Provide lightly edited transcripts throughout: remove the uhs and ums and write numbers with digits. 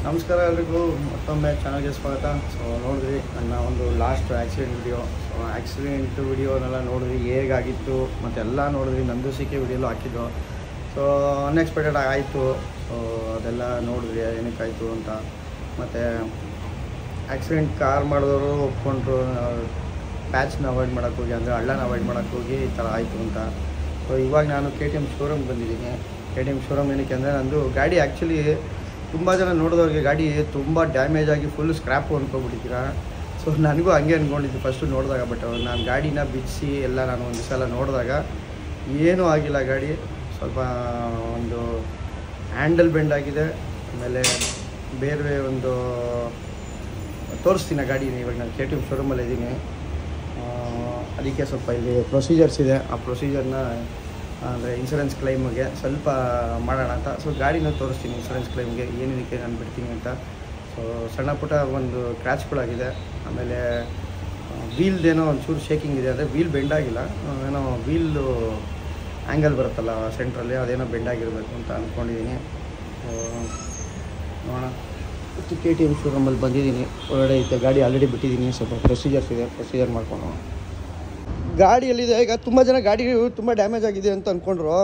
ನಮಸ್ಕಾರ ಎಲ್ರಿಗೂ ಮತ್ತೊಮ್ಮೆ ಚಾನಲ್ಗೆ ಸ್ವಾಗತ. ಸೊ ನೋಡಿದ್ರಿ ನನ್ನ ಒಂದು last accident video. So accident ವಿಡಿಯೋನೆಲ್ಲ ನೋಡಿದ್ರಿ, ಹೇಗಾಗಿತ್ತು ಮತ್ತು ಎಲ್ಲ ನೋಡಿದ್ರಿ. ನಂದು ಸಿಕ್ಕಿ ವಿಡಿಯೋಲು ಹಾಕಿದ್ದು. ಸೊ ಅನ್ಎಕ್ಸ್ಪೆಕ್ಟೆಡ್ ಆಯಿತು. ಸೊ ಅದೆಲ್ಲ ನೋಡಿದ್ರಿ ಏನಕ್ಕಾಯಿತು ಅಂತ. ಮತ್ತು ಆ್ಯಕ್ಸಿಡೆಂಟ್ ಕಾರ್ ಮಾಡಿದವರು ಒಪ್ಕೊಂಡ್ರು, ಪ್ಯಾಚ್ನ ಅವಾಯ್ಡ್ ಮಾಡೋಕ್ಕೋಗಿ, ಅಂದರೆ ಹಳ್ಳನ ಅವಾಯ್ಡ್ ಮಾಡೋಕ್ಕೋಗಿ ಈ ಥರ ಆಯಿತು ಅಂತ. ಸೊ ಇವಾಗ ನಾನು KTM ಶೋರೂಮ್ಗೆ ಬಂದಿದ್ದೀನಿ. KTM ಶೋರೂಮ್ ಏನಕ್ಕೆ ಅಂದರೆ ನಂದು ಗಾಡಿ ಆ್ಯಕ್ಚುಲಿ ತುಂಬ ಜನ ನೋಡಿದವ್ರಿಗೆ ಗಾಡಿ ತುಂಬ ಡ್ಯಾಮೇಜ್ ಆಗಿ ಫುಲ್ ಸ್ಕ್ರ್ಯಾಪು ಅಂದ್ಕೊಬಿಟ್ಟಿದ್ದೀರಾ. ಸೊ ನನಗೂ ಹಂಗೆ ಅಂದ್ಕೊಂಡಿದ್ದು ಫಸ್ಟು ನೋಡಿದಾಗ. ಬಟ್ ನಾನು ಗಾಡಿನ ಬಿಡಿಸಿ ಎಲ್ಲ ನಾನು ಒಂದು ಸಲ ನೋಡಿದಾಗ ಏನೂ ಆಗಿಲ್ಲ. ಗಾಡಿ ಸ್ವಲ್ಪ ಒಂದು ಹ್ಯಾಂಡಲ್ ಬೆಂಡ್ ಆಗಿದೆ. ಆಮೇಲೆ ಬೇರೆ ಒಂದು ತೋರಿಸ್ತೀನಿ ಗಾಡಿನ. ಇವಾಗ ನಾನು KTM ಶೋರೂಮಲ್ಲಿ ಇದ್ದೀನಿ. ಅದಕ್ಕೆ ಸ್ವಲ್ಪ ಇಲ್ಲಿ ಪ್ರೊಸೀಜರ್ಸ್ ಇದೆ. ಆ ಪ್ರೊಸೀಜರ್ನ ಅಂದರೆ ಇನ್ಶೂರೆನ್ಸ್ ಕ್ಲೈಮ್ಗೆ ಸ್ವಲ್ಪ ಮಾಡೋಣ ಅಂತ. ಸೊ ಗಾಡಿನ ತೋರಿಸ್ತೀನಿ ಇನ್ಶೂರೆನ್ಸ್ ಕ್ಲೈಮ್ಗೆ ಏನಿದಕ್ಕೆ ನಾನು ಬಿಡ್ತೀನಿ ಅಂತ. ಸೊ ಸಣ್ಣ ಪುಟ್ಟ ಒಂದು ಕ್ರ್ಯಾಚ್ಗಳಾಗಿದೆ. ಆಮೇಲೆ ವೀಲ್ದೇನೋ ಒಂಚೂರು ಶೇಕಿಂಗ್ ಇದೆ. ಅಂದರೆ ವೀಲ್ ಬೆಂಡಾಗಿಲ್ಲ, ಏನೋ ವೀಲು ಆ್ಯಂಗಲ್ ಬರುತ್ತಲ್ಲ ಸೆಂಟ್ರಲ್ಲಿ, ಅದೇನೋ ಬೆಂಡಾಗಿರಬೇಕು ಅಂತ ಅಂದ್ಕೊಂಡಿದ್ದೀನಿ. ನೋಡೋಣ. KTM ಶೋರೂಮಲ್ಲಿ ಬಂದಿದ್ದೀನಿ. ಒಳಗಡೆ ಐತೆ ಗಾಡಿ ಆಲ್ರೆಡಿ ಬಿಟ್ಟಿದ್ದೀನಿ. ಸ್ವಲ್ಪ ಪ್ರೊಸೀಜರ್ಸ್ ಇದೆ, ಪ್ರೊಸೀಜರ್ ಮಾಡ್ಕೊಂಡು. ಗಾಡಿಯಲ್ಲಿದೆ. ಈಗ ತುಂಬ ಜನ ಗಾಡಿ ತುಂಬ ಡ್ಯಾಮೇಜ್ ಆಗಿದೆ ಅಂತ ಅಂದ್ಕೊಂಡ್ರು.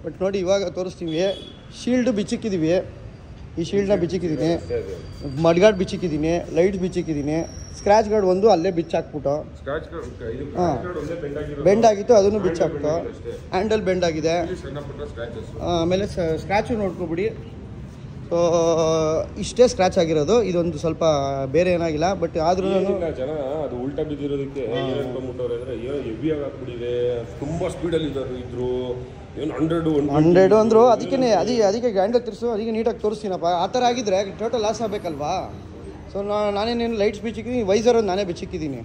ಬಟ್ ನೋಡಿ ಇವಾಗ ತೋರಿಸ್ತೀವಿ. ಶೀಲ್ಡು ಬಿಚ್ಚಿಕ್ಕಿದ್ದೀವಿ. ಈ ಶೀಲ್ಡನ್ನ ಬಿಚ್ಚಿಕ್ಕಿದ್ದೀನಿ, ಮಡ್ಗಾರ್ಡ್ ಬಿಚ್ಚಿಕ್ಕಿದ್ದೀನಿ, ಲೈಟ್ ಬಿಚ್ಚಿಕ್ಕಿದ್ದೀನಿ. ಸ್ಕ್ರ್ಯಾಚ್ ಗಾರ್ಡ್ ಒಂದು ಅಲ್ಲೇ ಬಿಚ್ಚಾಕ್ಬಿಟ್ಟು, ಬೆಂಡ್ ಆಗಿತ್ತು ಅದನ್ನು ಬಿಚ್ಚಾಕ್ಬಿಟ್ಟು, ಹ್ಯಾಂಡಲ್ ಬೆಂಡ್ ಆಗಿದೆ. ಆಮೇಲೆ ಸ್ಕ್ರ್ಯಾಚು ನೋಡ್ಕೊಬಿಡಿ. ಸೊ ಇಷ್ಟೇ ಸ್ಕ್ರ್ಯಾಚ್ ಆಗಿರೋದು. ಇದೊಂದು ಸ್ವಲ್ಪ ಬೇರೆ ಏನಾಗಿಲ್ಲ. ಬಟ್ ಆದ್ರೂ ಜನ ಅದು ಉಲ್ಟಾ ಬಿದ್ದಿರೋದಕ್ಕೆ ಹೆವಿಯಾಗಿ ಹಾಕ್ಬಿಟ್ಟಿದೆ. ತುಂಬ ಸ್ಪೀಡಲ್ಲಿ ಇದ್ರು. ಏನು 100 ಅಂದರು. ಅದಕ್ಕೆ ಗ್ಯಾಂಡಲ್ ತಿರ್ಸು, ಅದಕ್ಕೆ ನೀಟಾಗಿ ತೋರಿಸ್ತೀನಪ್ಪ. ಆ ಥರ ಆಗಿದ್ರೆ ಟೋಟಲ್ ಲಾಸ್ ಆಗಬೇಕಲ್ವಾ. ಸೊ ನಾನೇನೇನು ಲೈಟ್ಸ್ ಬಿಚ್ಚಿಕ್ಕಿದ್ದೀನಿ, ವೈಸರ್ ನಾನೇ ಬಿಚ್ಚಿಕ್ಕಿದ್ದೀನಿ.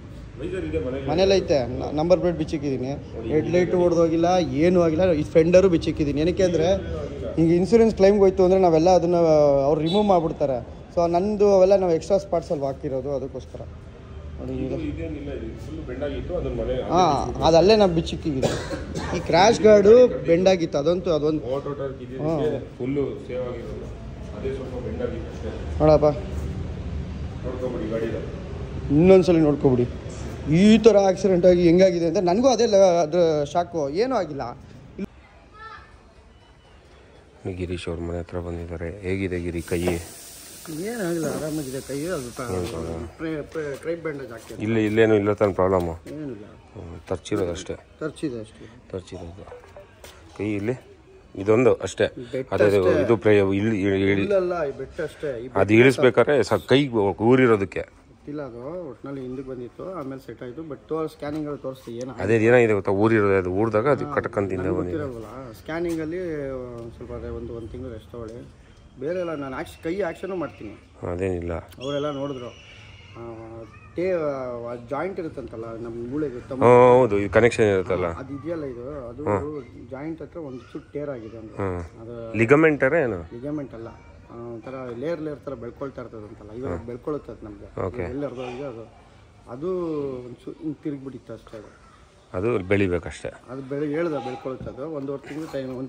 ಮನೇಲಿ ಐತೆ, ನಂಬರ್ ಪ್ಲೇಟ್ ಬಿಚ್ಚಿಕ್ಕಿದ್ದೀನಿ. ಹೆಡ್ ಲೈಟು ಹೊಡೆದೋಗಿಲ್ಲ, ಏನೂ ಆಗಿಲ್ಲ. ಈ ಫೆಂಡರು ಬಿಚ್ಚಿಕ್ಕಿದ್ದೀನಿ. ಏನಕ್ಕೆ ಅಂದರೆ ಈಗ ಇನ್ಶೂರೆನ್ಸ್ ಕ್ಲೈಮ್ಗೆ ಹೋಯ್ತು ಅಂದರೆ ನಾವೆಲ್ಲ ಅದನ್ನು ಅವ್ರು ರಿಮೂವ್ ಮಾಡಿಬಿಡ್ತಾರೆ. ಸೊ ನಂದು ಅವೆಲ್ಲ ನಾವು ಎಕ್ಸ್ಟ್ರಾ ಸ್ಪಾಟ್ಸಲ್ಲಿ ಹಾಕಿರೋದು, ಅದಕ್ಕೋಸ್ಕರ ನೋಡಿ. ಅದಲ್ಲೇ ನಾವು ಬಿಚ್ಚಿಕ್ಕಿದ್ದೀನಿ. ಈ ಕ್ರ್ಯಾಶ್ ಗಾರ್ಡು ಬೆಂಡಾಗಿತ್ತು, ಅದೊಂದು ನೋಡಪ್ಪ. ಇನ್ನೊಂದ್ಸಲ ನೋಡ್ಕೊಬಿಡಿ. ಈ ಥರ ಆಕ್ಸಿಡೆಂಟ್ ಆಗಿ ಹೆಂಗಾಗಿದೆ ಅಂತ ನನಗೂ ಅದೇ ಅದ್ರ ಶಾಕು. ಏನೂ ಆಗಿಲ್ಲ. ಗಿರಿ ಶೋರ್ ಮನೆ ಹತ್ರ ಬಂದಿದ್ದಾರೆ. ಹೇಗಿದೆ ಗಿರಿ ಕೈ? ಏನಾಗಿಲ್ಲ, ಆರಾಮಾಗಿದೆ ಕೈ. ಅದು ಕ್ರೈಪ್ ಬ್ಯಾಂಡೇಜ್ ಆಗ್ತದೆ. ಇಲ್ಲೇನು ಇಲ್ಲ ತಾನು ಪ್ರಾಬ್ಲಮ್ಮು? ಏನಿಲ್ಲ, ತರ್ಚಿರೋದು ಅಷ್ಟೇ. ತರ್ಚಿರೋದು ಕೈ ಇಲ್ಲಿ ಇದೊಂದು ಅಷ್ಟೇ. ಅದೇ ಇದು ಬೆಟ್ಟ ಅಷ್ಟೇ. ಅದು ಇಳಿಸ್ಬೇಕಾದ್ರೆ ಕೈ ಊರಿರೋದಕ್ಕೆ ಇಲ್ಲ, ಅದು ಒಟ್ಟಿನಲ್ಲಿ ಹಿಂದಕ್ಕೆ ಬಂದಿತ್ತು, ಆಮೇಲೆ ಸೆಟ್ ಆಯಿತು. ಬಟ್ ಸ್ಕ್ಯಾನಿಂಗ್ ಅಲ್ಲಿ ತೋರಿಸ್ತೀವಿ ಏನು ಅದೇ ಏನಾಗಿದೆ ಗೊತ್ತಾ, ಊರಿರೋದು. ಅದು ಊರಿದಾಗ ಅದು ಕಟ್ಕಂತಿಂದ ಬಂದಿರಲ್ಲ. ಸ್ಕ್ಯಾನಿಂಗಲ್ಲಿ ಸ್ವಲ್ಪ ಒಂದು ತಿಂಗಳು ರೆಸ್ಟ್ ತಗೊಳ್ಳಿ. ಬೇರೆ ಎಲ್ಲ ನಾನು ಕೈ ಆ್ಯಕ್ಷನು ಮಾಡ್ತೀನಿ, ಅದೇನಿಲ್ಲ. ಅವರೆಲ್ಲ ನೋಡಿದ್ರು. ಜಾಯಿಂಟ್ ಇರುತ್ತಂತಲ್ಲ ನಮ್ಮ ಮೂಳೆಗೆ, ಹೌದು, ಇದು ಕನೆಕ್ಷನ್ ಇರುತ್ತಲ್ಲ, ಅದು ಇದೆಯಲ್ಲ, ಅದು ಜಾಯಿಂಟ್ ಹತ್ರ ಒಂದು ಚೂರು ಟೇರ್ ಆಗಿದೆ. ಅಂದರೆ ಅದು ಲಿಗಮೆಂಟ್ ಅಲ್ಲ, ಒಂಥರ ಲೇಯರ್ ಥರ ಬೆಳ್ಕೊಳ್ತಾ ಇರ್ತದಂತಲ್ಲ, ಇವಾಗ ಬೆಳ್ಕೊಳುತ್ತೆ ನಮಗೆ. ಎಲ್ಲಿ ಅರ್ಧೋಗಿದೆ ಅದು ಒಂಚೂರು ಹಿಂಗೆ ತಿರುಗಿಬಿಟ್ಟಿತ್ತು ಅಷ್ಟೇ. ಅದು ಬೆಳಿಬೇಕಷ್ಟೇ. ಅದು ಬೆಳ್ಕೊಳುತ್ತೆ. ಅದು 1.5 ತಿಂಗಳು ಟೈಮ್. 1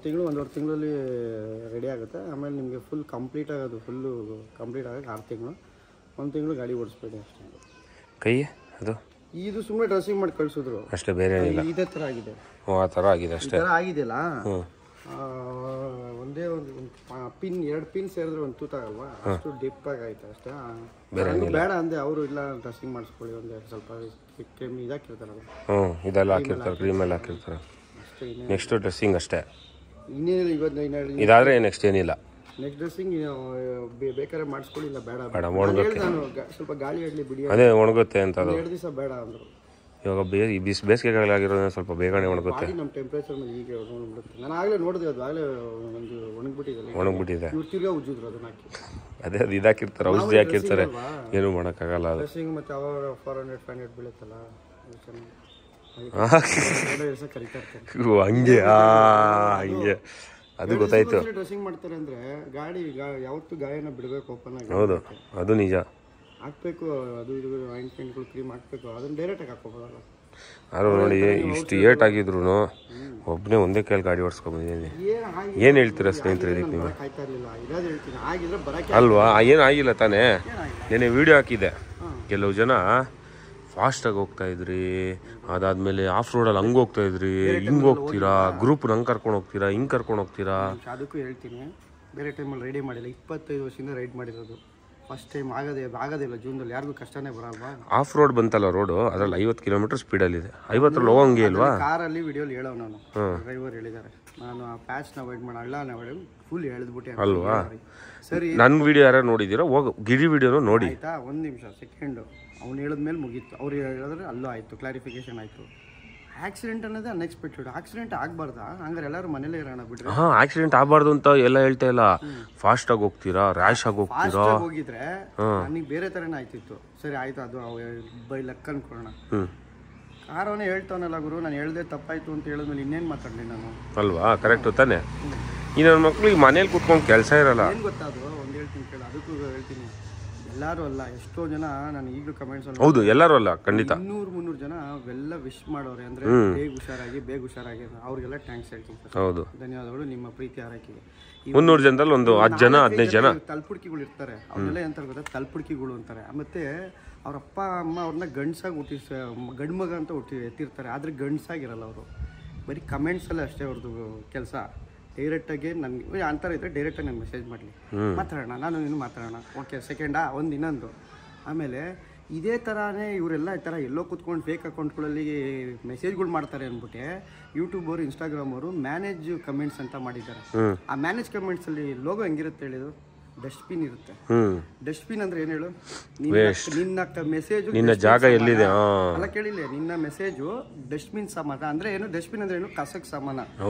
ತಿಂಗಳಲ್ಲಿ ರೆಡಿ ಆಗುತ್ತೆ. ಆಮೇಲೆ ನಿಮಗೆ ಫುಲ್ ಕಂಪ್ಲೀಟ್ ಆಗೋದು, ಕಂಪ್ಲೀಟ್ ಆಗೋಕ್ಕೆ 6 ತಿಂಗಳು. 1 ತಿಂಗಳು ಗಾಡಿ ಓಡಿಸ್ಬೇಡಿ ಅಷ್ಟೇ. ಕೈ ಅದು ಇದು ಸುಮ್ಮನೆ ಡ್ರೆಸ್ಸಿಂಗ್ ಮಾಡಿ ಕಳಿಸಿದ್ರು ಅಷ್ಟೇ, ಬೇರೆ ಏನಿಲ್ಲ. ಇದೇ ಥರ ಆಗಿದೆ. ಆ ಥರ ಆಗಿದೆ ಅಷ್ಟೇ. ಆಗಿದೆಯಲ್ಲ, ಒಂದೇ ಒಂದು ಪಿನ್, 2 ಪಿನ್ ಸೇರಿದ್ರೆ ಒಂದು ತೂತಾಗಲ್ವಾ, ಅಷ್ಟು ಡಿಪ್ ಆಗಾಯ್ತು ಅಷ್ಟೇ. ಬೇಡ ಅಂದೆ ಅವರು. ಇಲ್ಲ ಡ್ರೆಸ್ಸಿಂಗ್ ಮಾಡಿಸ್ಕೊಳ್ಳಿ, ಒಂದು ಸ್ವಲ್ಪ ಕ್ರೀಮ್ ಇದಾಕಿರ್ತಾರಲ್ಲ, ಇದೆಲ್ಲ ಹಾಕಿರ್ತಾರೆ, ಕ್ರೀಮ್ ಎಲ್ಲ ಹಾಕಿರ್ತಾರೆ ಅಷ್ಟೇ. ನೆಕ್ಸ್ಟ್ ಡ್ರೆಸ್ಸಿಂಗ್ ಅಷ್ಟೇ, ಇನ್ನೇನಿಲ್ಲ. ಇದಾದರೆ ನೆಕ್ಸ್ಟ್ ಏನಿಲ್ಲ. ನೆಕ್ಸ್ಟ್ ಡ್ರೆಸ್ಸಿಂಗ್ ಬೇಕಾದ್ರೆ ಮಾಡಿಸ್ಕೊಳ್ಳಿ. ಇಲ್ಲ ಬೇಡ, ನಾನು ಸ್ವಲ್ಪ ಗಾಳಿ ಆಡಲಿ ಬಿಡಿ, ಅದೇ ಒಣಗುತ್ತೆ ಅಂತ. ಅದು 2 ದಿವಸ ಬೇಡ ಅಂದರು. ಇವಾಗ ಬೇಸಿಗೆಗಾಗಿರೋದ್ರೆ ಸ್ವಲ್ಪ ಬೇಗನೆ ಒಣಗುತ್ತೆ. ನಮ್ಮ ಟೆಂಪ್ರೇಚರ್ ಮೇಲೆ ಹೀಗೆ ಒಣಗ್ಬಿಡುತ್ತೆ. ನಾನು ಆಗಲೇ ನೋಡಿದೆ, ಅದು ಆಗಲೇ ಒಂದು ಒಣಗ್ಬಿಟ್ಟಿದೆ. ಇವ್ರು ತಿರ್ಗಾ ಉಜ್ಜಿದ್ರು ಅದನ್ನ ಹಾಕಿ. ಅದೇ ಅದು ಇದಾಕಿರ್ತಾರೆ, ಔಷಧಿ ಹಾಕಿರ್ತಾರೆ, ಏನು ಮಾಡೋಕ್ಕಾಗಲ್ಲ. ಅದು ಡ್ರೆಸ್ಸಿಂಗ್ ಮತ್ತು ಅವಾಗ 400-500 ಬೀಳುತ್ತಲ್ಲ, ಹಂಗೆ ಹಂಗೆ ಅದು ಗೊತ್ತಾಯ್ತು. ಡ್ರೆಸ್ಸಿಂಗ್ ಮಾಡ್ತಾರೆ ಅಂದರೆ ಗಾಡಿ ಯಾವತ್ತೂ ಗಾಯನ ಬಿಡಬೇಕು ಓಪನ್ ಆಗಿ. ಹೌದು, ಅದು ನಿಜ. ಹಾಕ್ಬೇಕು. ಅದು ಇದು ಆಯಿಂಟ್ಮೆಂಟ್ಗಳು, ಕ್ರೀಮ್ ಹಾಕ್ಬೇಕು. ಅದನ್ನ ಡೈರೆಕ್ಟಾಗಿ ಹಾಕೋಬೋದಲ್ಲ. ಯಾರು ನೋಡಿ ಇಷ್ಟು ಏಟ್ ಆಗಿದ್ರು ಒಬ್ಬನೇ ಒಂದೇ ಕೈಯಲ್ಲಿ ಗಾಡಿ ಓಡಿಸ್ಕೊಂಡ್ಬಂದಿದ್ದೀನಿ. ಏನು ಹೇಳ್ತೀರಾ ಸ್ನೇಹಿತರೆ ಇದಕ್ಕೆ ನೀವು? ಅಲ್ವಾ, ಏನು ಆಗಿಲ್ಲ ತಾನೇ. ನೆನೆ ವಿಡಿಯೋ ಹಾಕಿದ್ದೆ, ಕೆಲವು ಜನ ಫಾಸ್ಟಾಗಿ ಹೋಗ್ತಾ ಇದ್ರಿ, ಅದಾದ್ಮೇಲೆ ಆಫ್ ರೋಡಲ್ಲಿ ಹಂಗೆ ಹೋಗ್ತಾ ಇದ್ರಿ, ಹಿಂಗೆ ಹೋಗ್ತೀರಾ, ಗ್ರೂಪ್ ಹಂಗೆ ಕರ್ಕೊಂಡು ಹೋಗ್ತೀರಾ, ಹಿಂಗೆ ಕರ್ಕೊಂಡು ಹೋಗ್ತೀರಾ. ಅದಕ್ಕೂ ಹೇಳ್ತೀನಿ, ಬೇರೆ ಟೈಮಲ್ಲಿ ರೈಡೇ ಮಾಡಿಲ್ಲ, 25 ವರ್ಷದಿಂದ ರೈಡ್ ಮಾಡಿರೋದು. ಫಸ್ಟ್ ಟೈಮ್ ಆಗೋದಿಲ್ಲ ಜೂನ್ದಲ್ಲಿ, ಯಾರಿಗೂ ಕಷ್ಟನೇ ಬರಲ್ವಾ. ಆಫ್ ರೋಡ್ ಬಂತಲ್ಲ ರೋಡು, ಅದ್ರಲ್ಲಿ 50 ಕಿಲೋಮೀಟರ್ ಸ್ಪೀಡಲ್ಲಿದೆ. 50ರಲ್ಲಿ ಹೋಗಂಗೆ ಇಲ್ವಾ? ಕಾರಲ್ಲಿ ವಿಡಿಯೋಲಿ ಹೇಳೋ ನಾನು, ಡ್ರೈವರ್ ಹೇಳಿದ್ದಾರೆ, ನಾನು ಆ ಪ್ಯಾಚ್ನ ಅವಾಯ್ಡ್ ಮಾಡಿ ಹಳ್ಳನ ಅವಾಯ್ಡ್ ಫುಲ್ ಹೇಳಿದ್ಬಿಟ್ಟೆ ಅಲ್ವಾ. ಸರಿ, ನನ್ನ ವಿಡಿಯೋ ಯಾರು ನೋಡಿದ್ದೀರೋ ಹೋಗಿ ಗಿರಿ ವಿಡಿಯೋನು ನೋಡಿ ಆಯ್ತಾ. 1 ನಿಮಿಷ ಸೆಕೆಂಡು ಅವ್ನು ಹೇಳಿದ್ಮೇಲೆ ಮುಗೀತು. ಅವ್ರು ಹೇಳಿದ್ರೆ ಅಲ್ಲೂ ಆಯಿತು, ಕ್ಲಾರಿಫಿಕೇಶನ್ ಆಯಿತು. ಆಕ್ಸಿಡೆಂಟ್ ಅನ್ನೋದೇ ಅನ್ಎಕ್ಸ್ಪೆಕ್ಟೆಡ್. ಆಕ್ಸಿಡೆಂಟ್ ಆಗಬಾರ್ದಾ? ಹಂಗಾರೆ ಎಲ್ಲರೂ ಮನೇಲೇ ಇರೋಣ ಬಿಡ್ರಿ. ಆಕ್ಸಿಡೆಂಟ್ ಆಗಬಾರ್ದು ಅಂತ ಎಲ್ಲ ಹೇಳ್ತಾ ಇಲ್ಲ. ಫಾಸ್ಟ್ ಆಗಿ ಹೋಗ್ತೀರಾ, ರ್ಯಾಶ್ ಆಗಿ ಹೋಗ್ತೀರಾ, ಹೋಗಿದ್ರೆ ನನಗೆ ಬೇರೆ ಥರನೇ ಆಯ್ತಿತ್ತು. ಸರಿ ಆಯ್ತು, ಅದು ಬೈ ಲೆಕ್ಕ ಅನ್ಕೊಳ್ಳೋಣ. ಕಾರವನೇ ಹೇಳ್ತಾವನಲ್ಲ ಗುರು, ನಾನು ಹೇಳ್ದೆ ತಪ್ಪಾಯ್ತು ಅಂತ ಹೇಳಿದ್ಮೇಲೆ ಇನ್ನೇನು ಮಾತಾಡಲಿ ನಾನು? ಅಲ್ವಾ, ಕರೆಕ್ಟ್ ತಾನೆ. ಈ ನನ್ನ ಮಕ್ಳಿಗೆ ಮನೇಲಿ ಕುತ್ಕೊಂಡು ಕೆಲಸ ಇರಲ್ಲ. ಏನು ಗೊತ್ತಾ, ಅದು ಒಂದು ಹೇಳ್ತೀನಿ ಕೇಳ, ಅದಕ್ಕೂ ಹೇಳ್ತೀನಿ. ಎಲ್ಲರೂ ಅಲ್ಲ, ಎಷ್ಟೋ ಜನ ನಾನು ಈಗಲೂ ಕಮೆಂಟ್ಸ್ ಅಲ್ಲಿ, ಹೌದು ಎಲ್ಲರೂ ಅಲ್ಲ, ಖಂಡಿತ 200-300 ಜನ ಅವೆಲ್ಲ ವಿಶ್ ಮಾಡೋರೆ. ಅಂದ್ರೆ ಬೇಗ ಹುಷಾರಾಗಿ ಅವ್ರಿಗೆಲ್ಲ ಥ್ಯಾಂಕ್ಸ್ ಹೇಳ್ತೀನಿ. ಹೌದು, ಧನ್ಯವಾದಗಳು ನಿಮ್ಮ ಪ್ರೀತಿ ಆರೈಕೆಗೆ. 300 ಜನದಲ್ಲಿ ಒಂದು 10 ಜನ 15 ಜನ ತಲ್ಪುಡ್ಕಿಗಳು ಇರ್ತಾರೆ. ಅವನ್ನೆಲ್ಲ ಎಂತ ಗೊತ್ತಾ, ತಲ್ಪುಡ್ಕಿಗಳು ಅಂತಾರೆ. ಮತ್ತೆ ಅವ್ರ ಅಪ್ಪ ಅಮ್ಮ ಅವ್ರನ್ನ ಗಂಡ್ಸಾಗಿ ಗಂಡು ಮಗ ಅಂತ ಎತ್ತಿರ್ತಾರೆ, ಆದ್ರೆ ಗಂಡ್ಸಾಗಿರಲ್ಲ ಅವರು. ಬರೀ ಕಮೆಂಟ್ಸ್ ಅಲ್ಲೇ ಅಷ್ಟೇ ಅವ್ರದ್ದು ಕೆಲಸ. ಡೈರೆಕ್ಟಾಗಿ ನನಗೆ ಅಂತಾರೆ ಇದ್ರೆ ಡೈರೆಕ್ಟಾಗಿ ನನಗೆ ಮೆಸೇಜ್ ಮಾಡಲಿ, ಮಾತಾಡೋಣ, ನಾನು ನೀನು ಮಾತಾಡೋಣ, ಓಕೆ ಸೆಕೆಂಡಾ ಒಂದು ಇನ್ನೊಂದು. ಆಮೇಲೆ ಇದೇ ಥರನೇ ಇವರೆಲ್ಲ ಈ ಥರ ಎಲ್ಲೋ ಕೂತ್ಕೊಂಡು ಫೇಕ್ ಅಕೌಂಟ್ಗಳಲ್ಲಿ ಮೆಸೇಜ್ಗಳು ಮಾಡ್ತಾರೆ ಅಂದ್ಬಿಟ್ಟು ಯೂಟ್ಯೂಬರು, ಇನ್ಸ್ಟಾಗ್ರಾಮ್ ಅವರು ಮ್ಯಾನೇಜ್ ಕಮೆಂಟ್ಸ್ ಅಂತ ಮಾಡಿದ್ದಾರೆ. ಆ ಮ್ಯಾನೇಜ್ ಕಮೆಂಟ್ಸಲ್ಲಿ ಲೋಗೋ ಹೆಂಗಿರುತ್ತೆ ಹೇಳಿದು? ಡಸ್ಟ್ಬಿನ್ ಇರುತ್ತೆ. ಡಸ್ಟ್ಬಿನ್ ಅಂದ್ರೆ ಏನು ಹೇಳು? ನಿನ್ನ ಮೆಸೇಜ್, ನಿನ್ನ ಜಾಗ ಎಲ್ಲಿದೆ ಅಲ್ಲ ಕೇಳಿಲ್ಲ, ನಿನ್ನ ಮೆಸೇಜು ಡಸ್ಟ್ಬಿನ್ ಸಮಾನ. ಅಂದ್ರೆ ಏನು ಡಸ್ಟ್ಬಿನ್ ಅಂದ್ರೆ ಏನು? ಕಸಕ್ ಸಮಾನ.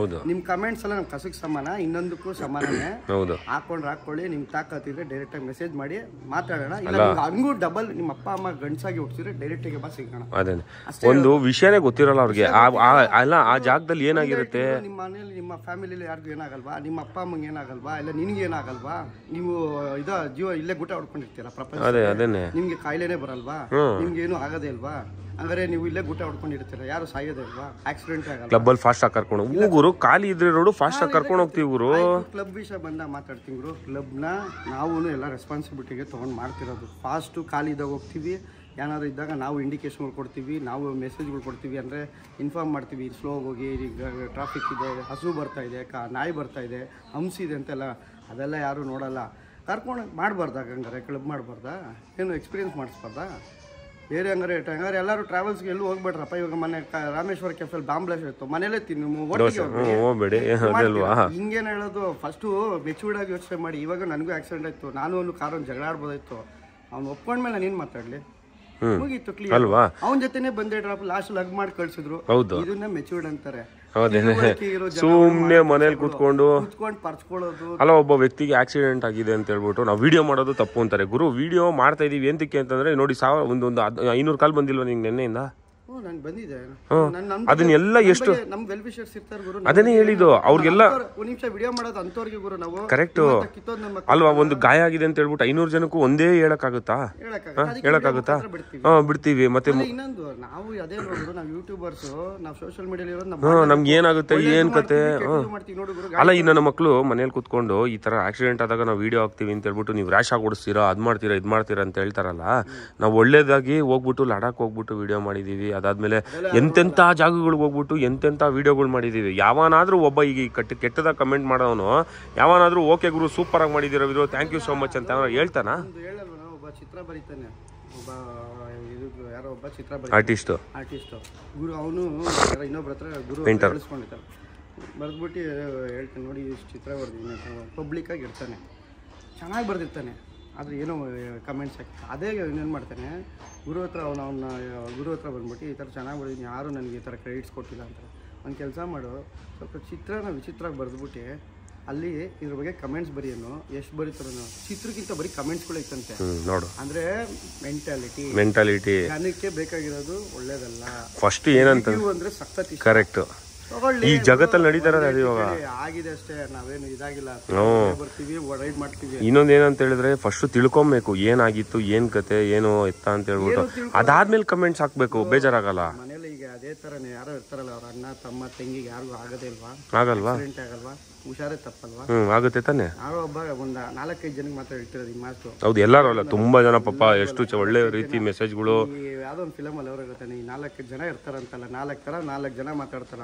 ನಿಮ್ ಕಮೆಂಟ್ಸ್ ಎಲ್ಲ ನಮ್ ಕಸಕ್ ಸಮಾನ, ಇನ್ನೊಂದಕ್ಕೂ ಸಮಾನನೇ. ಹಾಕೊಳ್ಳಿ, ನಿಮ್ ತಾಕತ್ತಿದ್ರೆ ಡೈರೆಕ್ಟ್ ಆಗಿ ಮೆಸೇಜ್ ಮಾಡಿ ಮಾತಾಡೋಣ. ಇಲ್ಲ ಹಂಗೂ ಡಬಲ್ ನಿಮ್ಮ ಅಪ್ಪ ಅಮ್ಮ ಗಂಡ್ಸಾಗಿ ಹುಟ್ಟಿಸಿದ್ರೆ ಡೈರೆಕ್ಟ್ ಆಗಿ ಬಾ ಸಿಗೋಣ. ಒಂದು ವಿಷಯನೇ ಗೊತ್ತಿರಲ್ಲ ಅವ್ರಿಗೆ. ಅಲ್ಲ, ಆ ಜಾಗದಲ್ಲಿ ಏನಾಗಿರುತ್ತೆ? ನಿಮ್ಮ ಮನೇಲಿ ನಿಮ್ಮ ಫ್ಯಾಮಿಲಿಲಿ ಯಾರಿಗೂ ಏನಾಗಲ್ವಾ? ನಿಮ್ಮ ಅಪ್ಪ ಅಮ್ಮಂಗೆ ಏನಾಗಲ್ವಾ? ಇಲ್ಲ ನಿನ್ಗೆ ಏನಾಗಲ್ವಾ? ನೀವು ಜೀವ ಇಲ್ಲೇ ಗುಟ ಹೊಡ್ಕೊಂಡಿರ್ತೀರಾ ಪ್ರಪಂಚ, ನಿಮ್ಗೆ ಕಾಯಿಲೆನೇ ಬರಲ್ವಾ? ನಿಮ್ಗೆ ಏನು ಆಗೋದೇ ಇಲ್ವಾ? ಹಂಗಾರೆ ನೀವು ಇಲ್ಲೇ ಗುಟ ಹೊಡ್ಕೊಂಡಿರ್ತೀರಾ, ಯಾರು ಸಾಯೋದೇ ಇಲ್ವಾ? ಆಕ್ಸಿಡೆಂಟ್ ಆಗಲ್ಲ. ಕ್ಲಬ್ ಅಲ್ಲಿ ಫಾಸ್ಟ್ ಆಗಿ ಕರ್ಕೊಂಡು ಹೋಗುರು, ಖಾಲಿ ಇದ್ರೆ ರೋಡು ಫಾಸ್ಟ್ ಆಗಿ ಕರ್ಕೊಂಡು ಹೋಗ್ತೀವಿ ಗುರು. ಕ್ಲಬ್ ವಿಷಯ ಬಂದಾಗ ಮಾತಾಡ್ತೀನಿ ಗುರು. ಕ್ಲಬ್ನ ನಾವು ಎಲ್ಲ ರೆಸ್ಪಾನ್ಸಿಬಿಲಿಟಿಗೆ ತೊಗೊಂಡು ಮಾಡ್ತಿರೋದು. ಫಾಸ್ಟು ಖಾಲಿ ಇದ್ದಾಗ ಹೋಗ್ತೀವಿ, ಏನಾದರೂ ಇದ್ದಾಗ ನಾವು ಇಂಡಿಕೇಶನ್ಗಳು ಕೊಡ್ತೀವಿ, ನಾವು ಮೆಸೇಜ್ಗಳು ಕೊಡ್ತೀವಿ, ಅಂದರೆ ಇನ್ಫಾರ್ಮ್ ಮಾಡ್ತೀವಿ, ಸ್ಲೋ ಹೋಗಿ, ಈಗ ಟ್ರಾಫಿಕ್ ಇದೆ, ಹಸು ಬರ್ತಾ ಇದೆ, ನಾಯಿ ಬರ್ತಾ ಇದೆ, ಹಂಸಿದೆ ಅಂತೆಲ್ಲ. ಅದೆಲ್ಲ ಯಾರೂ ನೋಡಲ್ಲ. ಕರ್ಕೊಂಡು ಮಾಡಬಾರ್ದಾ? ಹಂಗಾರೆ ಕ್ಲಬ್ ಮಾಡಬಾರ್ದಾ? ಏನು ಎಕ್ಸ್ಪೀರಿಯನ್ಸ್ ಮಾಡಿಸ್ಬಾರ್ದಾ? ಬೇರೆ ಹಂಗಾರೆ ಎಲ್ಲರೂ ಟ್ರಾವೆಲ್ಸ್ಗೆ ಎಲ್ಲೂ ಹೋಗ್ಬೇಡ್ರಪ್ಪ. ಇವಾಗ ಮನೆ ರಾಮೇಶ್ವರ ಕೆಫೆಲ್ ಬಾಂಬ್ಲಾಸ್ಟ್ ಇತ್ತು, ಮನೇಲೇ ತಿನ್ನು, ಹೋಗ್ಬೇಡಿ. ಹಿಂಗೇನು ಹೇಳೋದು? ಫಸ್ಟು ಮೆಚೂರ್ಡ್ ಆಗಿ ಯೋಚನೆ ಮಾಡಿ. ಇವಾಗ ನನಗೂ ಆಕ್ಸಿಡೆಂಟ್ ಆಯಿತು, ನಾನು ಒಂದು ಕಾರನ್ನು ಜಗಳ ಆಡ್ಬೋದಾಯ್ತು. ಅವ್ನು ಒಪ್ಕೊಂಡ್ಮೇಲೆ ನಾನೇನು ಮಾತಾಡಲಿ? ಮುಗೀತು, ಕ್ಲಿಯರ್ ಅಲ್ವಾ? ಅವನ ಜೊತೆನೆ ಬಂದೆ ಡ್ರಾಪ್, ಲಾಸ್ಟ್ ಲಗ್ ಮಾಡಿ ಕಳ್ಸಿದ್ರು. ಇದನ್ನ ಮೆಚೂರ್ಡ್ ಅಂತಾರೆ. ಸುಮ್ನೆ ಮನೇಲಿ ಕುತ್ಕೊಂಡು ಪರ್ಚ್ಕೊಳ್ಳೋದು. ಅಲ್ಲ, ಒಬ್ಬ ವ್ಯಕ್ತಿಗೆ ಆಕ್ಸಿಡೆಂಟ್ ಆಗಿದೆ ಅಂತ ಹೇಳ್ಬಿಟ್ಟು ನಾವು ವಿಡಿಯೋ ಮಾಡೋದು ತಪ್ಪು ಅಂತಾರೆ. ಗುರು, ವಿಡಿಯೋ ಮಾಡ್ತಾ ಇದೀವಿ ಎಂತಕ್ಕೆ ಅಂತಂದ್ರೆ ನೋಡಿ, ಒಂದು 500 ಕಾಲ್ ಬಂದಿಲ್ವ ನಿಂಗೆ ನೆನ್ನೆಯಿಂದ? ಅದನ್ನೆಲ್ಲ ಎಷ್ಟು ಅದನ್ನೇ ಹೇಳಿದ್ದು ಅವ್ರಿಗೆಲ್ಲ. ಕರೆಕ್ಟ್ ಅಲ್ವಾ? ಒಂದು ಗಾಯ ಆಗಿದೆ ಅಂತ ಹೇಳ್ಬಿಟ್ಟು 500 ಜನಕ್ಕೂ ಒಂದೇ ಹೇಳಕ್ಕಾಗುತ್ತಾ? ಬಿಡ್ತೀವಿ. ಮತ್ತೆ ನಮ್ಗೆ ಏನಾಗುತ್ತೆ, ಏನ್ ಕತೆ? ಅಲ್ಲ, ಈ ನನ್ನ ಮಕ್ಕಳು ಮನೇಲಿ ಕುತ್ಕೊಂಡು ಈ ತರ ಆಕ್ಸಿಡೆಂಟ್ ಆದಾಗ ನಾವು ವಿಡಿಯೋ ಹಾಕ್ತಿವಿ ಅಂತ ಹೇಳ್ಬಿಟ್ಟು ನೀವು ರ್ಯಾಶ್ ಆಗಿ ಓಡಿಸ್ತೀರಾ, ಅದ್ ಮಾಡ್ತೀರಾ, ಇದ್ ಮಾಡ್ತೀರಾ ಅಂತ ಹೇಳ್ತಾರಲ್ಲ. ನಾವು ಒಳ್ಳೇದಾಗಿ ಹೋಗ್ಬಿಟ್ಟು ಲಡಾಖ್ ಹೋಗ್ಬಿಟ್ಟು ವಿಡಿಯೋ ಮಾಡಿದೀವಿ. ಅದಾದ್ಮೇಲೆ ಎಂತೆಂಥ ಜಾಗಗಳಿಗೆ ಹೋಗ್ಬಿಟ್ಟು ಎಂತೆಂಥ ವಿಡಿಯೋಗಳು ಮಾಡಿದೀವಿ. ಯಾವನಾದ್ರೂ ಒಬ್ಬ ಈಗ ಕೆಟ್ಟದಾಗ ಕಮೆಂಟ್ ಮಾಡೋನು ಯಾವನಾದ್ರೂ ಓಕೆ ಗುರು ಸೂಪರ್ ಆಗಿ ಮಾಡಿದಿರೋ video, thank you so much ಅಂತ ಹೇಳ್ತಾನ? ಒಬ್ಬ ಚಿತ್ರ ಬರೀತಾನೆ, ಒಬ್ಬ ಚಿತ್ರ ಆರ್ಟಿಸ್ಟ್ ಗುರು, ಅವನು ಇನ್ನೊಬ್ರ ಹತ್ರ ಗುರು ಹೇಳಿಸ್ಕೊಂಡಿರ್ತಾನೆ. ಬರೆದ್ಬಿಟ್ಟು ಹೇಳ್ತಾನೆ, ನೋಡಿ ಇಷ್ಟು ಚಿತ್ರ ಬರ್ದಿದ್ದೀನಿ, ಪಬ್ಲಿಕ್ ಆಗಿ ಇರ್ತಾನೆ, ಚೆನ್ನಾಗಿ ಬರ್ದಿರ್ತಾನೆ. ಆದರೆ ಏನೋ ಕಮೆಂಟ್ಸ್ ಹಾಕಿ ಅದೇ ಇನ್ನೇನು ಮಾಡ್ತಾನೆ, ಗುರು ಹತ್ರ ಗುರು ಹತ್ರ ಬಂದ್ಬಿಟ್ಟು ಈ ಥರ ಚೆನ್ನಾಗಿ ಬರ್ದಿದ್ದೀನಿ, ಯಾರು ನನಗೆ ಈ ಥರ ಕ್ರೆಡಿಟ್ಸ್ ಕೊಟ್ಟಿಲ್ಲ ಅಂತ. ಒಂದು ಕೆಲಸ ಮಾಡು, ಸ್ವಲ್ಪ ಚಿತ್ರನ ವಿಚಿತ್ರವಾಗಿ ಬರೆದ್ಬಿಟ್ಟು ಅಲ್ಲಿ ಇದ್ರ ಬಗ್ಗೆ ಕಮೆಂಟ್ಸ್ ಬರೆಯೋನು, ಎಷ್ಟು ಬರೀತಾರೋ ಚಿತ್ರಕ್ಕಿಂತ ಬರೀ ಕಮೆಂಟ್ಸ್ಗಳು ಐತಂತೆ ನೋಡು. ಅಂದರೆ ಮೆಂಟಾಲಿಟಿ ಜನಕ್ಕೆ ಬೇಕಾಗಿರೋದು ಒಳ್ಳೇದಲ್ಲ. ಫಸ್ಟ್ ಏನಂತ ಅಂದರೆ ಸಖತ್ ಕರೆಕ್ಟ್. ಈ ಜಗತ್ತಲ್ಲಿ ನಡೀತಾರ ಆಗಿದೆ ಅಷ್ಟೇ, ನಾವೇನು ಇದಾಗಿಲ್ಲ, ಬರ್ತೀವಿ ರೈಡ್ ಮಾಡ್ತೀವಿ. ಇನ್ನೊಂದ್ ಏನಂತ ಹೇಳಿದ್ರೆ ಫಸ್ಟ್ ತಿಳ್ಕೊಬೇಕು ಏನಾಗಿತ್ತು, ಏನ್ ಕತೆ, ಏನು ಎತ್ತ ಅಂತ ಹೇಳ್ಬಿಟ್ಟು ಅದಾದ್ಮೇಲೆ ಕಮೆಂಟ್ಸ್ ಹಾಕ್ಬೇಕು, ಬೇಜಾರಾಗಲ್ಲ. ಮನೇಲಿ ಈಗ ಅದೇ ಥರನೇ ಯಾರೋ ಇರ್ತಾರಲ್ಲ ಅವ್ರ ಅಣ್ಣ ತಮ್ಮ ತಂಗಿಗೆ ಯಾರಿಗೂ ಆಗೋದೇ ಇಲ್ವಾ, ಆಗಲ್ವಾ, ಆಕ್ಸಿಡೆಂಟ್ ಆಗಲ್ವಾ, ಹುಷಾರೇ ತಪ್ಪಲ್ವಾ? ಆಗುತ್ತೆ ತಾನೆ. ಯಾರೋ ಒಬ್ಬ ಒಂದು 4-5 ಜನಕ್ಕೆ ಮಾತ್ರ ಹೇಳ್ತಿರೋದು ಈ ಮಾತು. ಹೌದು, ಎಲ್ಲರೂ ಅಲ್ಲ, ತುಂಬಾ ಜನ ಪಾಪ ಎಷ್ಟು ಒಳ್ಳೆ ರೀತಿ ಮೆಸೇಜ್ಗಳು. ಯಾವುದೋ ಒಂದು ಫಿಲಮಲ್ಲಿ ಅವ್ರು ಗೊತ್ತಾನೆ, ಈ 4 ಜನ ಇರ್ತಾರಂತಲ್ಲ, 4 ಜನ ಮಾತಾಡ್ತಾರ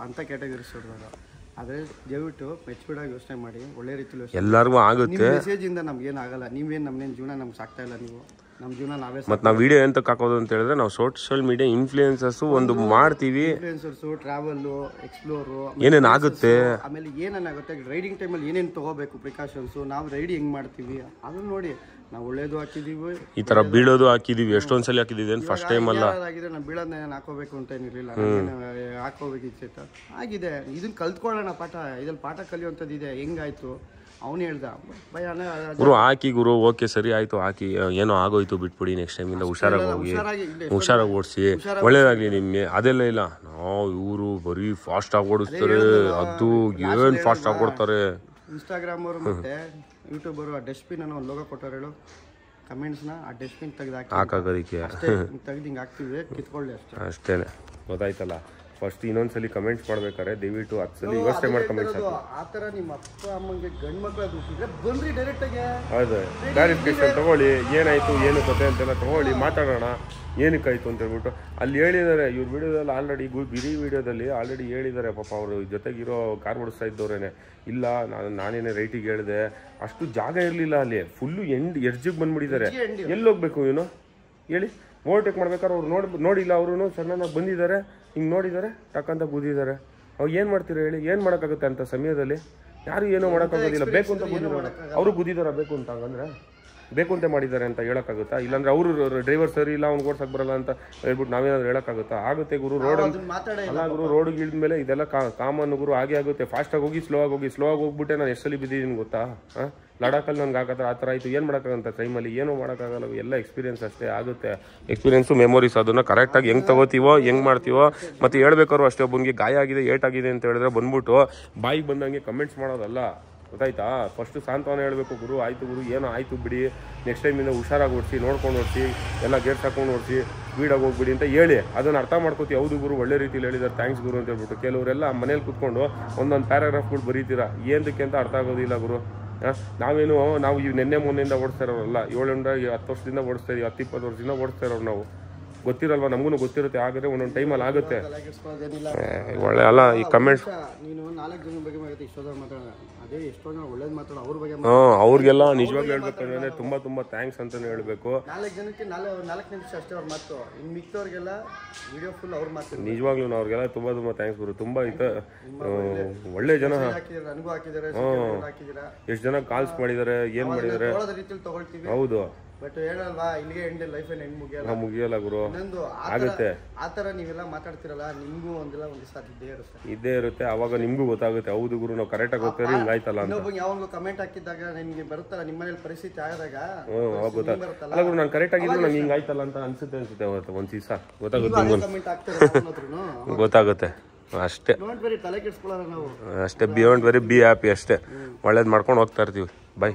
ಅಂತ ಕ್ಯಾಟಗರೀಸ್ ಹೊಡೆದಾಗ. ಆದರೆ ದಯವಿಟ್ಟು ಮೆಚ್ಯೂರ್ಡಾಗಿ ಯೋಚನೆ ಮಾಡಿ, ಒಳ್ಳೆ ರೀತಿಯಲ್ಲಿ ಎಲ್ಲರಿಗೂ ಆಗುತ್ತೆ. ಮೆಸೇಜಿಂದ ನಮ್ಗೇನು ಆಗಲ್ಲ. ನೀವೇನು ನಮ್ಮನೇನು ಜೀವನ ನಮ್ಗೆ ಸಾಕ್ತಾ ಇಲ್ಲ, ನೀವು ನಮ್ಮ ಜೀವನ ನಾವೇ. ಮತ್ತು ನಾವು ವಿಡಿಯೋ ಎಂತಕ್ಕೆ ಹಾಕೋದು ಅಂತ ಹೇಳಿದ್ರೆ, ನಾವು ಸೋಷಿಯಲ್ ಮೀಡಿಯಾ ಇನ್ಫ್ಲೂಯೆನ್ಸರ್ಸ್ ಒಂದು ಮಾಡ್ತೀವಿ, ಇನ್ಫ್ಲೂಯೆನ್ಸರ್ಸು, ಟ್ರಾವೆಲ್ಲು, ಎಕ್ಸ್ಪ್ಲೋರು, ಏನೇನು ಆಗುತ್ತೆ, ಆಮೇಲೆ ಏನೇನಾಗುತ್ತೆ ರೈಡಿಂಗ್ ಟೈಮಲ್ಲಿ ಏನೇನು ತೊಗೋಬೇಕು ಪ್ರಿಕಾಷನ್ಸು, ನಾವು ರೈಡ್ ಹೆಂಗೆ ಮಾಡ್ತೀವಿ ಅದನ್ನು ನೋಡಿ. ನಾವು ಒಳ್ಳೇದು ಹಾಕಿದ್ದೀವಿ, ಈ ಥರ ಬೀಳೋದು ಹಾಕಿದ್ದೀವಿ, ಎಷ್ಟೊಂದ್ಸಲಿ ಹಾಕಿದ್ದೀವಿ ಏನು ಫಸ್ಟ್ ಟೈಮ್ ಅಲ್ಲ. ಆಗಿದ್ರೆ ನಾವು ಬೀಳೋದನ್ನ ಏನು ಹಾಕೋಬೇಕು ಅಂತ ಏನಿರಲಿಲ್ಲ, ಹಾಕೋಬೇಕಿತ್ತು. ಆಗಿದೆ, ಇದನ್ನ ಕಲ್ತ್ಕೊಳ್ಳೋಣ ಪಾಠ. ಇದ್ರಲ್ಲಿ ಪಾಠ ಕಲಿಯುವಂಥದ್ದು ಇದೆ. ಹೆಂಗಾಯ್ತು ಅವನು ಹೇಳ್ದ, ಗುರು ಹಾಕಿ ಗುರು, ಓಕೆ ಸರಿ ಆಯ್ತು ಹಾಕಿ, ಏನೋ ಆಗೋಯ್ತು ಬಿಟ್ಬಿಡಿ, ನೆಕ್ಸ್ಟ್ ಟೈಮಿಂದ ಹುಷಾರಾಗಿ ಹೋಗಿ, ಹುಷಾರಾಗಿ ಓಡಿಸಿ, ಒಳ್ಳೇದಾಗ್ಲಿ ನಿಮಗೆ. ಅದೆಲ್ಲ ಇಲ್ಲ, ನಾವು ಇವರು ಬರೀ ಫಾಸ್ಟ್ ಆಗಿ ಓಡಿಸ್ತಾರೆ, ಅದು ಏನು ಫಾಸ್ಟ್ ಆಗಿ ಓಡ್ತಾರೆ. ಇನ್ಸ್ಟಾಗ್ರಾಮ್ ಅವರು ಮತ್ತೆ ಯೂಟ್ಯೂಬರು ಆ ಡಸ್ಟ್ಬಿನ್ ಅನ್ನೋ ಒಂದು ಲೋಗೋ ಕೊಟ್ಟವ್ರು ಹೇಳು, ಕಮೆಂಟ್ಸ್ನ ಆ ಡಸ್ಟ್ಬಿನ್ ತೆಗೆದು ಹಾಕೋದಕ್ಕೆ ತೆಗೆದು ಹಿಂಗೆ ಹಾಕ್ತಿವಿ, ಕಿತ್ಕೊಳ್ಳಿ ಅಷ್ಟೇ. ಅಷ್ಟೇನೆ, ಗೊತ್ತಾಯ್ತಲ್ಲ. ಫಸ್ಟ್ ಇನ್ನೊಂದ್ಸಲಿ ಕಮೆಂಟ್ಸ್ ಮಾಡ್ಬೇಕಾರೆ ದಯವಿಟ್ಟು 10 ಸಲ ಯೋಚನೆ ಮಾಡಿ ಕಮೆಂಟ್ಸ್ ಹಾಕಿ. ಆ ಥರ ನಿಮ್ಮ ಅಪ್ಪ ಅಮ್ಮಂಗೆ ಗಂಡು ಮಕ್ಕಳು ಹುಟ್ಟಿದ್ರೆ ಬನ್ರಿ ಡೈರೆಕ್ಟಾಗಿ, ಹೌದು, ಕ್ಲಾರಿಫಿಕೇಶನ್ ತಗೊಳ್ಳಿ, ಏನಾಯ್ತು ಏನು ಕತೆ ಅಂತೆಲ್ಲ ತಗೊಳ್ಳಿ, ಮಾತಾಡೋಣ ಏನಕ್ಕಾಯ್ತು ಅಂತ ಹೇಳ್ಬಿಟ್ಟು. ಅಲ್ಲಿ ಹೇಳಿದ್ದಾರೆ ಇವ್ರ ವಿಡಿಯೋದಲ್ಲಿ ಆಲ್ರೆಡಿ, ಬಿರಿ ವಿಡಿಯೋದಲ್ಲಿ ಆಲ್ರೆಡಿ ಹೇಳಿದ್ದಾರೆ ಪಾಪ. ಅವರು ಜೊತೆಗಿರೋ ಕಾರ್ ಓಡಿಸ್ತಾ ಇದ್ದವ್ರೇನೆ, ಇಲ್ಲ ನಾನೇನೇ ರೈಟಿಗೆ ಹೇಳಿದೆ, ಅಷ್ಟು ಜಾಗ ಇರಲಿಲ್ಲ ಅಲ್ಲಿ, ಫುಲ್ಲು ಎರ್ಜಿಗೆ ಬಂದ್ಬಿಟ್ಟಿದ್ದಾರೆ. ಎಲ್ಲಿ ಹೋಗ್ಬೇಕು ಇವನು ಹೇಳಿ? ಓವರ್ಟೇಕ್ ಮಾಡ್ಬೇಕಾದ್ರೆ ಅವ್ರು ನೋಡಿಲ್ಲ, ಅವರು ಸಣ್ಣನಾಗಿ ಬಂದಿದ್ದಾರೆ, ಹಿಂಗೆ ನೋಡಿದ್ದಾರೆ, ಟಕ್ಕಂತ ಗುದ್ದಿದ್ದಾರೆ. ಅವ್ರು ಏನು ಮಾಡ್ತೀರಾ ಹೇಳಿ? ಏನು ಮಾಡೋಕ್ಕಾಗುತ್ತೆ ಅಂತ ಸಮಯದಲ್ಲಿ? ಯಾರು ಏನೂ ಮಾಡೋಕ್ಕಾಗೋದಿಲ್ಲ. ಬೇಕು ಅಂತ ಗುದ್ದಿದ್ದಾರೆ, ಅವರು ಗುದ್ದಿದಾರ ಬೇಕು ಅಂತ, ಹಂಗಂದ್ರೆ ಬೇಕು ಅಂತ ಮಾಡಿದ್ದಾರೆ ಅಂತ ಹೇಳೋಕ್ಕಾಗುತ್ತಾ? ಇಲ್ಲಾಂದ್ರೆ ಅವರು ಡ್ರೈವರ್ ಸರಿ ಇಲ್ಲ, ಅವ್ನು ಓಡ್ಸಕ್ಕೆ ಬರಲ್ಲ ಅಂತ ಹೇಳ್ಬಿಟ್ಟು ನಾವೇನಾದ್ರು ಹೇಳೋಕ್ಕಾಗುತ್ತಾ? ಆಗುತ್ತೆ ಗುರು. ರೋಡ್ ಅಲ್ಲ ಗುರು, ರೋಡಿಗೆ ಇಳಿದ್ಮೇಲೆ ಇದೆಲ್ಲ ಕಾಮನ್ ಗುರು, ಹಾಗೆ ಆಗುತ್ತೆ. ಫಾಸ್ಟಾಗಿ ಹೋಗಿ ಸ್ಲೋ ಆಗಿ ಹೋಗ್ಬಿಟ್ಟೆ ನಾನು ಎಷ್ಟಲ್ಲಿ ಬಿದ್ದಿದ್ದೀನಿ ಗೊತ್ತಾ? ಲಡಾಖಲ್ಲಿ ನನಗೆ ಆ ಥರ ಆಯಿತು. ಏನು ಮಾಡೋಕ್ಕಾಗಂತ ಟೈಮಲ್ಲಿ ಏನೂ ಮಾಡೋಕ್ಕಾಗಲ್ಲ. ಎಲ್ಲ ಎಕ್ಸ್ಪೀರಿಯನ್ಸ್ ಅಷ್ಟೇ ಆಗುತ್ತೆ. ಎಕ್ಸ್ಪೀರಿಯನ್ಸು, ಮೆಮೊರೀಸ್, ಅದನ್ನು ಕರೆಕ್ಟಾಗಿ ಹೆಂಗೆ ತಗೋತೀವೋ, ಹೆಂಗೆ ಮಾಡ್ತೀವೋ. ಮತ್ತು ಹೇಳ್ಬೇಕಾದ್ರು ಅಷ್ಟೇ, ಒಬ್ಬನಿಗೆ ಗಾಯ ಆಗಿದೆ, ಏಟಾಗಿದೆ ಅಂತ ಹೇಳಿದ್ರೆ ಬಂದ್ಬಿಟ್ಟು ಬಾಯಿಗೆ ಬಂದಂಗೆ ಕಮೆಂಟ್ಸ್ ಮಾಡೋದಲ್ಲ, ಗೊತ್ತಾಯ್ತಾ? ಫಸ್ಟು ಸಾಂತ್ವನ ಹೇಳಬೇಕು, ಗುರು ಆಯಿತು ಗುರು, ಏನೋ ಆಯಿತು ಬಿಡಿ, ನೆಕ್ಸ್ಟ್ ಟೈಮಿಂದ ಹುಷಾರಾಗಿ ಓಡಿಸಿ, ನೋಡ್ಕೊಂಡು ಓಡಿಸಿ, ಎಲ್ಲ ಗೇರ್ಸ್ ಹಾಕೊಂಡು ಓಡಿಸಿ, ಸ್ಪೀಡಾಗಿ ಹೋಗ್ಬಿಡಿ ಅಂತ ಹೇಳಿ ಅದನ್ನು ಅರ್ಥ ಮಾಡ್ಕೋತೀವಿ. ಹೌದು ಗುರು, ಒಳ್ಳೆ ರೀತಿಯಲ್ಲಿ ಹೇಳಿದ್ದಾರೆ, ಥ್ಯಾಂಕ್ಸ್ ಗುರು ಅಂತ ಹೇಳ್ಬಿಟ್ಟು. ಕೆಲವರೆಲ್ಲ ಮನೇಲಿ ಕೂತ್ಕೊಂಡು ಒಂದೊಂದು ಪ್ಯಾರಾಗ್ರಾಫ್ಗಳು ಬರೀತೀರಾ, ಏನಕ್ಕೆ ಅಂತ ಅರ್ಥ ಆಗೋದಿಲ್ಲ ಗುರು. ನಾವು ಇವು ನಿನ್ನೆ ಮೊನ್ನೆಯಿಂದ ಓಡಿಸ್ತಾ ಇರೋರಲ್ಲ, 7-10 ವರ್ಷದಿಂದ ಓಡಿಸ್ತಾ ಇದೀವಿ, 10-20 ವರ್ಷದಿಂದ ಓಡಿಸ್ತಾ ಇರೋರು ನಾವು. ಗೊತ್ತಿರಲ್ವಾ? ನಮಗೂ ಗೊತ್ತಿರುತ್ತೆ, ಆದರೆ ಒಂದೊಂದು ಟೈಮಲ್ಲಿ ಆಗುತ್ತೆ. ಒಳ್ಳೆ ಅಲ್ಲ ಈ ಕಮೆಂಟ್ಸ್. ನೀನು 4 ಜನ ಬಗ್ಗೆ ಇಷ್ಟೊಂದು ಮಾತಾಡೋಣ, ಅದೇ ಎಷ್ಟೋ ಜನ ಒಳ್ಳೇದು ಮಾತಾಡೋ ಅವ್ರ ಬಗ್ಗೆ. ಅವ್ರಿಗೆಲ್ಲ ನಿಜವಾಗ್ಲೂ ಹೇಳ್ಬೇಕಂದ್ರೆ ತುಂಬಾ ಥ್ಯಾಂಕ್ಸ್ ಅಂತಾನೆ ಹೇಳ್ಬೇಕು. 4 ಜನಕ್ಕೆ 4 ನಿಮಿಷ ಅಷ್ಟೇ ಅವ್ರ ಮಾತು, ಇನ್ನು ಮಿಕ್ತವ್ರಿಗೆಲ್ಲ ವಿಡಿಯೋ ಫುಲ್ ಅವ್ರ ಮಾತು. ನಿಜವಾಗ್ಲೂ ಅವ್ರಿಗೆಲ್ಲ ತುಂಬಾ ಥ್ಯಾಂಕ್ಸ್ ಗುರು. ತುಂಬಾ ಒಳ್ಳೆ ಜನ ನನಗೂ ಹಾಕಿದ್ದಾರೆ, ಎಷ್ಟು ಜನ ಕಾಲ್ಸ್ ಮಾಡಿದ್ದಾರೆ, ಏನ್ ಮಾಡಿದ್ದಾರೆ, ಹೌದು. ಬಟ್ ಹೇಳಲ್ವಾ, ಇಲ್ಲಿಗೆ ಎಂಡ್, ಲೈಫ್ ಎಂಡ್ ಮುಗಿಯಲ್ಲ ಗುರು. ಇನ್ನೊಂದು ಆಗುತ್ತೆ, ಆ ಥರ ನೀವೆಲ್ಲ ಮಾತಾಡ್ತಿರಲ್ಲ, ನಿಮ್ಗೂ ಒಂದಿಲ್ಲ ಒಂದು ದಿವಸ ಇದ್ದೇ ಇರುತ್ತೆ. ಅವಾಗ ನಿಮ್ಗೂ ಗೊತ್ತಾಗುತ್ತೆ, ಹೌದು ಗುರು ನಾವು ಕರೆಕ್ಟಾಗಿ ಹೋಗ್ತಾರೆ, ಹಿಂಗಾಯ್ತಲ್ಲ ಅಂತ. ಇನ್ನೊಬ್ಬ ಯಾವಾಗ ಕಮೆಂಟ್ ಹಾಕಿದಾಗ ನಿಮ್ಗೆ ಬರುತ್ತಲ್ಲ, ನಿಮ್ಮ ಮನೇಲಿ ಪರಿಸ್ಥಿತಿ ಆದಾಗ ಅವಾಗ ಗೊತ್ತಾಗುತ್ತೆ. ಅಲ್ಲ ಗುರು, ನಾನು ಕರೆಕ್ಟ್ ಆಗಿದ್ರು ನಂಗೆ ಹಿಂಗಾಯ್ತಲ್ಲ ಅಂತ ಅನ್ಸುತ್ತೆ ಒಂದ್ ದಿವಸ ಗೊತ್ತಾಗುತ್ತೆ ಅಷ್ಟೇ. ತಲೆ ಕೆಡಿಸ್ಕೊಳ್ಳೋಣ ನಾವು ಅಷ್ಟೇ. ಬಿಯಾಂಡ್ ವೆರಿ ಬಿ ಹ್ಯಾಪಿ ಅಷ್ಟೇ. ಒಳ್ಳೇದು ಮಾಡ್ಕೊಂಡು ಹೋಗ್ತಾ ಇರ್ತೀವಿ. ಬೈ.